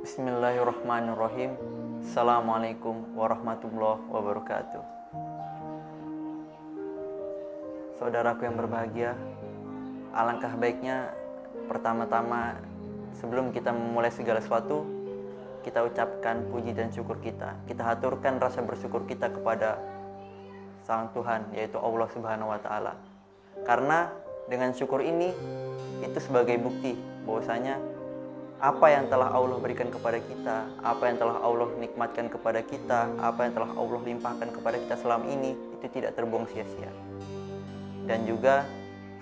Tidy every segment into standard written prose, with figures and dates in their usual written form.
Bismillahirrahmanirrahim. Assalamualaikum warahmatullahi wabarakatuh. Saudaraku yang berbahagia, alangkah baiknya pertama-tama sebelum kita memulai segala sesuatu, kita ucapkan puji dan syukur kita. Kita haturkan rasa bersyukur kita kepada Sang Tuhan, yaitu Allah Subhanahu wa Ta'ala. Karena dengan syukur ini, itu sebagai bukti bahwasanya apa yang telah Allah berikan kepada kita, apa yang telah Allah nikmatkan kepada kita, apa yang telah Allah limpahkan kepada kita selama ini, itu tidak terbuang sia-sia. Dan juga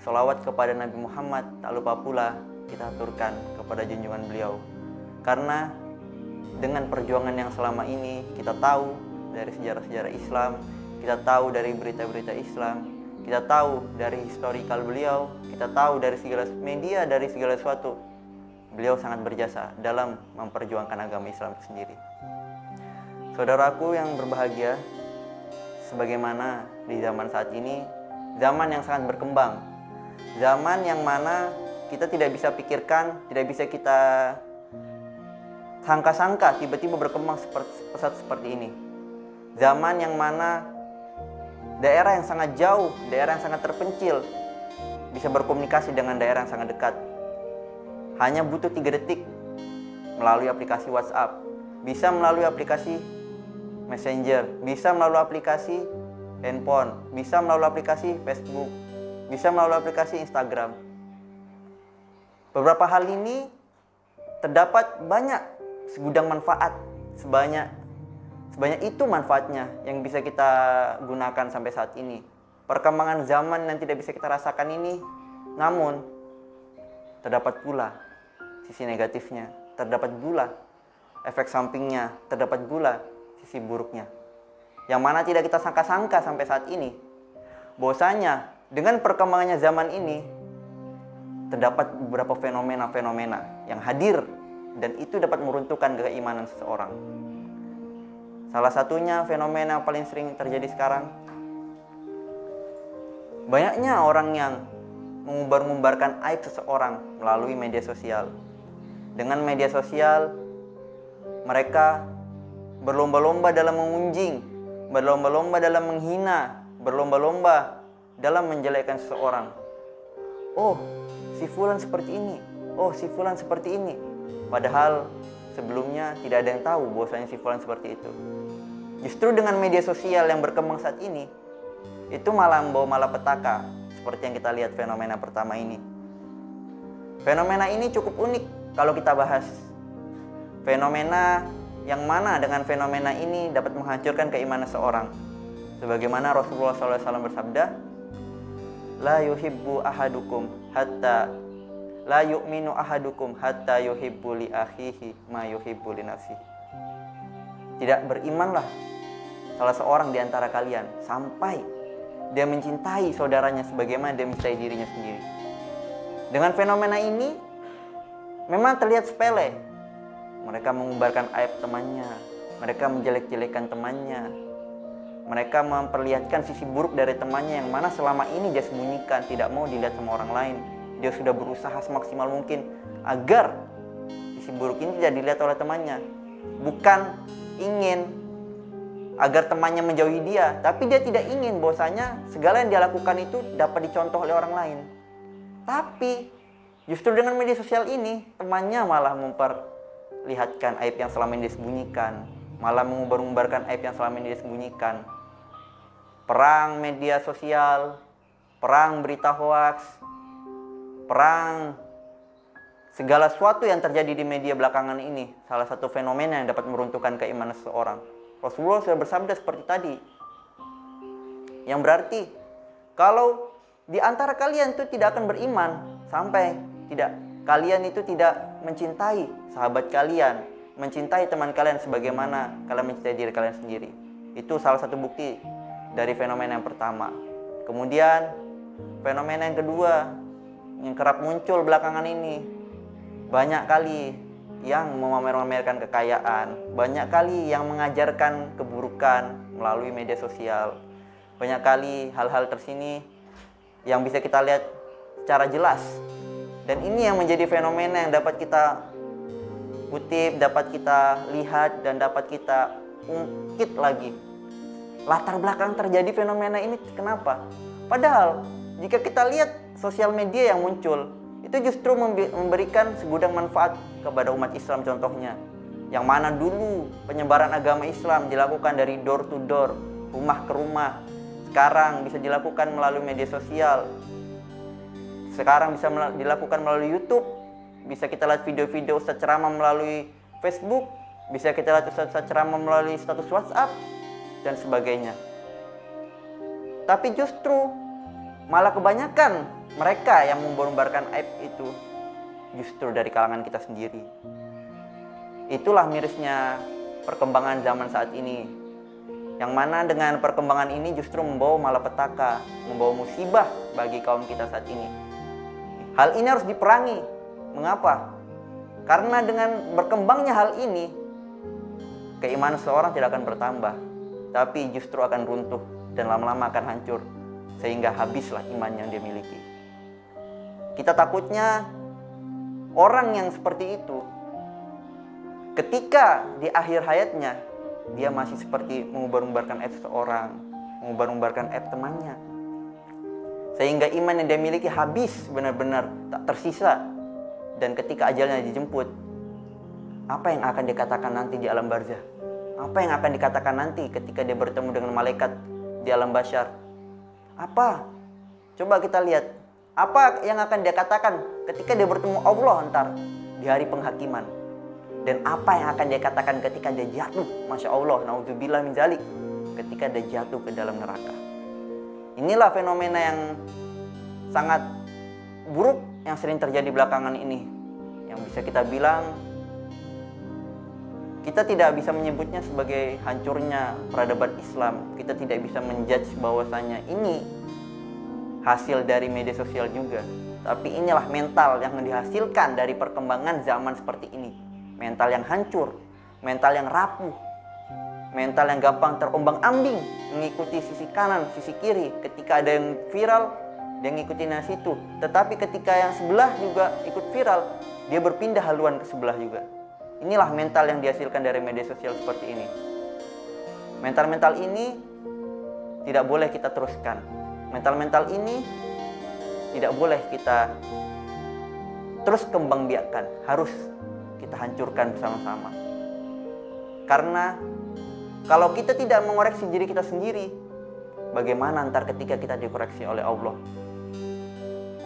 sholawat kepada Nabi Muhammad, tak lupa pula kita aturkan kepada junjungan beliau. Karena dengan perjuangan yang selama ini kita tahu dari sejarah-sejarah Islam, kita tahu dari berita-berita Islam, kita tahu dari historikal beliau, kita tahu dari segala media, dari segala sesuatu. Beliau sangat berjasa dalam memperjuangkan agama Islam itu sendiri. Saudaraku yang berbahagia, sebagaimana di zaman saat ini, zaman yang sangat berkembang, zaman yang mana kita tidak bisa pikirkan, tidak bisa kita sangka-sangka tiba-tiba berkembang pesat seperti ini. Zaman yang mana daerah yang sangat jauh, daerah yang sangat terpencil bisa berkomunikasi dengan daerah yang sangat dekat. Hanya butuh 3 detik melalui aplikasi WhatsApp, bisa melalui aplikasi Messenger, bisa melalui aplikasi handphone, bisa melalui aplikasi Facebook, bisa melalui aplikasi Instagram. Beberapa hal ini terdapat banyak segudang manfaat, sebanyak itu manfaatnya yang bisa kita gunakan sampai saat ini. Perkembangan zaman yang tidak bisa kita rasakan ini, namun terdapat pula sisi negatifnya, terdapat pula efek sampingnya, terdapat pula sisi buruknya. Yang mana tidak kita sangka-sangka sampai saat ini. Bahwasanya dengan perkembangannya zaman ini, terdapat beberapa fenomena-fenomena yang hadir dan itu dapat meruntuhkan keimanan seseorang. Salah satunya fenomena yang paling sering terjadi sekarang, banyaknya orang yang mengumbar-ngumbarkan aib seseorang melalui media sosial. Dengan media sosial, mereka berlomba-lomba dalam mengunjing, berlomba-lomba dalam menghina, berlomba-lomba dalam menjelekkan seseorang. Oh, si fulan seperti ini. Oh, si fulan seperti ini. Padahal sebelumnya tidak ada yang tahu bahwasanya si fulan seperti itu. Justru dengan media sosial yang berkembang saat ini, itu malah membawa malapetaka, seperti yang kita lihat fenomena pertama ini. Fenomena ini cukup unik kalau kita bahas. Fenomena yang mana dengan fenomena ini dapat menghancurkan keimanan seorang. Sebagaimana Rasulullah SAW bersabda, La yu'minu ahadukum hatta yuhibbu li akhihi ma yuhibbu li nafsihi. Tidak berimanlah salah seorang di antara kalian sampai dia mencintai saudaranya sebagaimana dia mencintai dirinya sendiri. Dengan fenomena ini memang terlihat sepele. Mereka mengumbarkan aib temannya, mereka menjelek-jelekan temannya, mereka memperlihatkan sisi buruk dari temannya yang mana selama ini dia sembunyikan, tidak mau dilihat sama orang lain. Dia sudah berusaha semaksimal mungkin agar sisi buruk ini tidak dilihat oleh temannya. Bukan ingin agar temannya menjauhi dia, tapi dia tidak ingin bahwasanya segala yang dia lakukan itu dapat dicontoh oleh orang lain. Tapi justru dengan media sosial ini, temannya malah memperlihatkan aib yang selama ini disembunyikan, malah mengumbar-umbarkan aib yang selama ini disembunyikan. Perang media sosial, perang berita hoaks, perang segala sesuatu yang terjadi di media belakangan ini, salah satu fenomena yang dapat meruntuhkan keimanan seseorang. Rasulullah sudah bersabda seperti tadi, yang berarti kalau di antara kalian itu tidak akan beriman sampai kalian itu tidak mencintai sahabat kalian, mencintai teman kalian sebagaimana kalian mencintai diri kalian sendiri. Itu salah satu bukti dari fenomena yang pertama. Kemudian fenomena yang kedua yang kerap muncul belakangan ini, banyak kali yang memamer-mamerkan kekayaan, banyak kali yang mengajarkan keburukan melalui media sosial. Banyak kali hal-hal tersini yang bisa kita lihat secara jelas. Dan ini yang menjadi fenomena yang dapat kita kutip, dapat kita lihat, dan dapat kita ungkit lagi latar belakang terjadi fenomena ini kenapa. Padahal jika kita lihat sosial media yang muncul, itu justru memberikan segudang manfaat kepada umat Islam. Contohnya, yang mana dulu penyebaran agama Islam dilakukan dari door to door, rumah ke rumah, sekarang bisa dilakukan melalui media sosial. Sekarang bisa dilakukan melalui YouTube, bisa kita lihat video-video Ustadz ceramah melalui Facebook, bisa kita lihat Ustadz ceramah melalui status WhatsApp, dan sebagainya. Tapi justru malah kebanyakan mereka yang membarkan aib itu justru dari kalangan kita sendiri. Itulah mirisnya perkembangan zaman saat ini, yang mana dengan perkembangan ini justru membawa malapetaka, membawa musibah bagi kaum kita saat ini. Hal ini harus diperangi. Mengapa? Karena dengan berkembangnya hal ini, keimanan seseorang tidak akan bertambah, tapi justru akan runtuh dan lama-lama akan hancur, sehingga habislah iman yang dia miliki. Kita takutnya orang yang seperti itu, ketika di akhir hayatnya, dia masih seperti mengubar-ubarkan aib seseorang, mengubar-ubarkan aib temannya, sehingga iman yang dia miliki habis benar-benar tak tersisa. Dan ketika ajalnya dijemput, apa yang akan dikatakan nanti di alam barzah? Apa yang akan dikatakan nanti ketika dia bertemu dengan malaikat di alam basyar? Apa? Coba kita lihat. Apa yang akan dia katakan ketika dia bertemu Allah ntar di hari penghakiman? Dan apa yang akan dia katakan ketika dia jatuh? Masya Allah, na'udzubillah min dzalik, ketika dia jatuh ke dalam neraka. Inilah fenomena yang sangat buruk yang sering terjadi belakangan ini, yang bisa kita bilang kita tidak bisa menyebutnya sebagai hancurnya peradaban Islam. Kita tidak bisa menjudge bahwasanya ini hasil dari media sosial juga. Tapi inilah mental yang dihasilkan dari perkembangan zaman seperti ini. Mental yang hancur, mental yang rapuh, mental yang gampang terombang-ambing, mengikuti sisi kanan, sisi kiri. Ketika ada yang viral, dia ngikutin yang situ. Tetapi ketika yang sebelah juga ikut viral, dia berpindah haluan ke sebelah juga. Inilah mental yang dihasilkan dari media sosial seperti ini. Mental-mental ini tidak boleh kita teruskan. Mental-mental ini tidak boleh kita terus kembang biakkan. Harus kita hancurkan bersama-sama. Karena kalau kita tidak mengoreksi diri kita sendiri, bagaimana ntar ketika kita dikoreksi oleh Allah?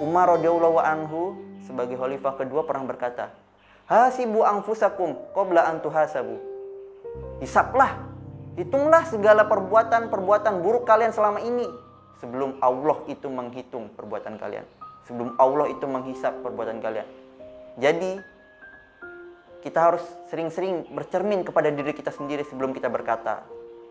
Umar radhiyallahu anhu sebagai khalifah kedua pernah berkata, hasibu anfusakum qabla an tuhasabu. Hisablah, hitunglah segala perbuatan buruk kalian selama ini sebelum Allah itu menghitung perbuatan kalian, sebelum Allah itu menghisap perbuatan kalian. Jadi kita harus sering-sering bercermin kepada diri kita sendiri sebelum kita berkata,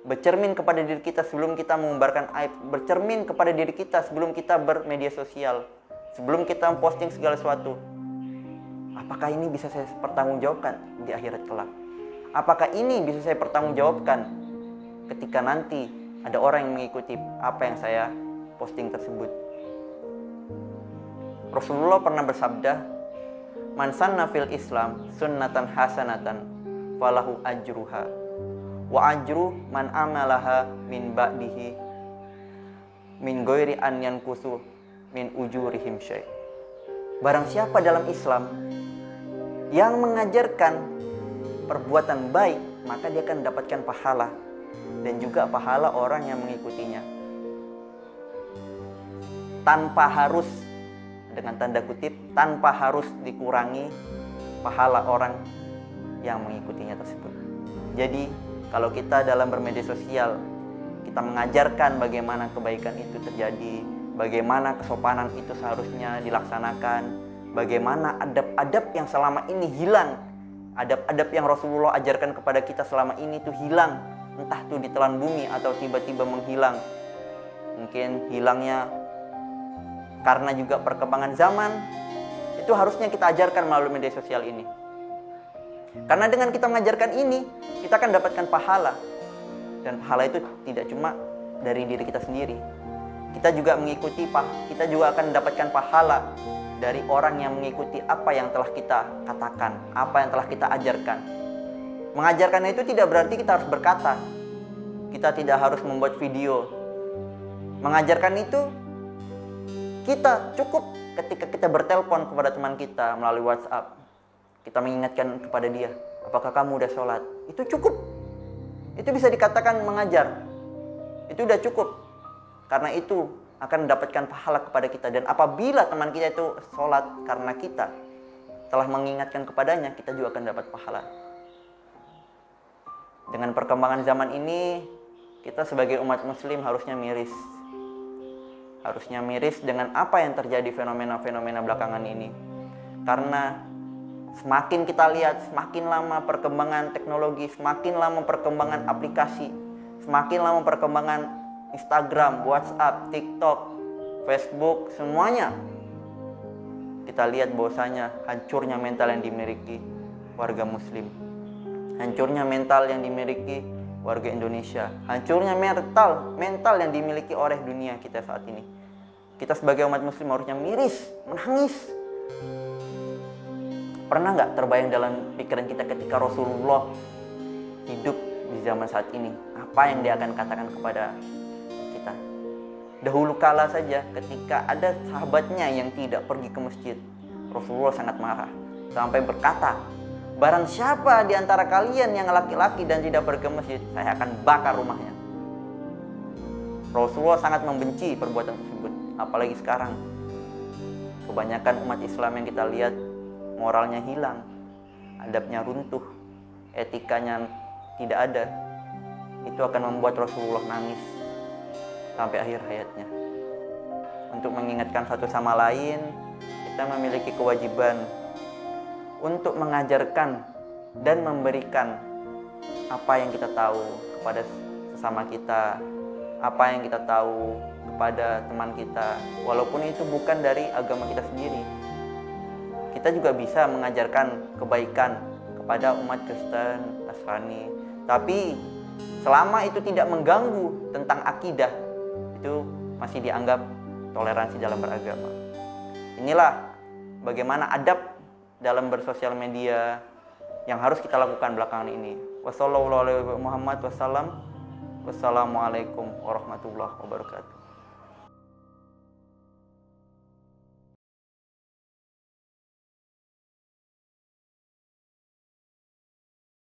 bercermin kepada diri kita sebelum kita mengubarkan aib, bercermin kepada diri kita sebelum kita bermedia sosial, sebelum kita memposting segala sesuatu. Apakah ini bisa saya pertanggungjawabkan di akhirat kelak? Apakah ini bisa saya pertanggungjawabkan ketika nanti ada orang yang mengikuti apa yang saya posting tersebut? Rasulullah pernah bersabda, man sanna fil Islam sunnatan hasanatan falahu ajruha wa ajru man amalaha min ba'dihi min ghairi an yankusu min ujurihim syai'. Barang siapa dalam Islam yang mengajarkan perbuatan baik, maka dia akan mendapatkan pahala dan juga pahala orang yang mengikutinya, tanpa harus, dengan tanda kutip, tanpa harus dikurangi pahala orang yang mengikutinya tersebut. Jadi kalau kita dalam bermedia sosial, kita mengajarkan bagaimana kebaikan itu terjadi, bagaimana kesopanan itu seharusnya dilaksanakan, bagaimana adab-adab yang selama ini hilang, adab-adab yang Rasulullah ajarkan kepada kita selama ini itu hilang, entah itu ditelan bumi atau tiba-tiba menghilang. Mungkin hilangnya karena juga perkembangan zaman. Itu harusnya kita ajarkan melalui media sosial ini. Karena dengan kita mengajarkan ini, kita akan dapatkan pahala. Dan pahala itu tidak cuma dari diri kita sendiri. Kita juga mengikuti, kita juga akan mendapatkan pahala dari orang yang mengikuti apa yang telah kita katakan, apa yang telah kita ajarkan. Mengajarkan itu tidak berarti kita harus berkata. Kita tidak harus membuat video. Mengajarkan itu kita cukup ketika kita bertelepon kepada teman kita melalui WhatsApp. Kita mengingatkan kepada dia, apakah kamu udah sholat? Itu cukup. Itu bisa dikatakan mengajar. Itu udah cukup. Karena itu akan mendapatkan pahala kepada kita. Dan apabila teman kita itu sholat karena kita telah mengingatkan kepadanya, kita juga akan dapat pahala. Dengan perkembangan zaman ini, kita sebagai umat muslim harusnya miris. Harusnya miris dengan apa yang terjadi fenomena-fenomena belakangan ini. Karena semakin kita lihat, semakin lama perkembangan teknologi, semakin lama perkembangan aplikasi, semakin lama perkembangan Instagram, WhatsApp, TikTok, Facebook, semuanya. Kita lihat bahwasanya hancurnya mental yang dimiliki warga muslim. Hancurnya mental yang dimiliki warga Indonesia. Hancurnya mental yang dimiliki oleh dunia kita saat ini. Kita sebagai umat muslim harusnya miris, menangis. Pernah nggak terbayang dalam pikiran kita ketika Rasulullah hidup di zaman saat ini? Apa yang dia akan katakan kepada kita? Dahulu kala saja ketika ada sahabatnya yang tidak pergi ke masjid, Rasulullah sangat marah. Sampai berkata, barang siapa di antara kalian yang laki-laki dan tidak pergi ke masjid, saya akan bakar rumahnya. Rasulullah sangat membenci perbuatan tersebut. Apalagi sekarang, kebanyakan umat Islam yang kita lihat, moralnya hilang, adabnya runtuh, etikanya tidak ada. Itu akan membuat Rasulullah nangis sampai akhir hayatnya. Untuk mengingatkan satu sama lain, kita memiliki kewajiban untuk mengajarkan dan memberikan apa yang kita tahu kepada sesama kita, apa yang kita tahu kepada teman kita, walaupun itu bukan dari agama kita sendiri. Kita juga bisa mengajarkan kebaikan kepada umat Kristen, Nasrani, tapi selama itu tidak mengganggu tentang akidah, itu masih dianggap toleransi dalam beragama. Inilah bagaimana adab dalam bersosial media yang harus kita lakukan belakangan ini. Wassalamualaikum warahmatullahi wabarakatuh.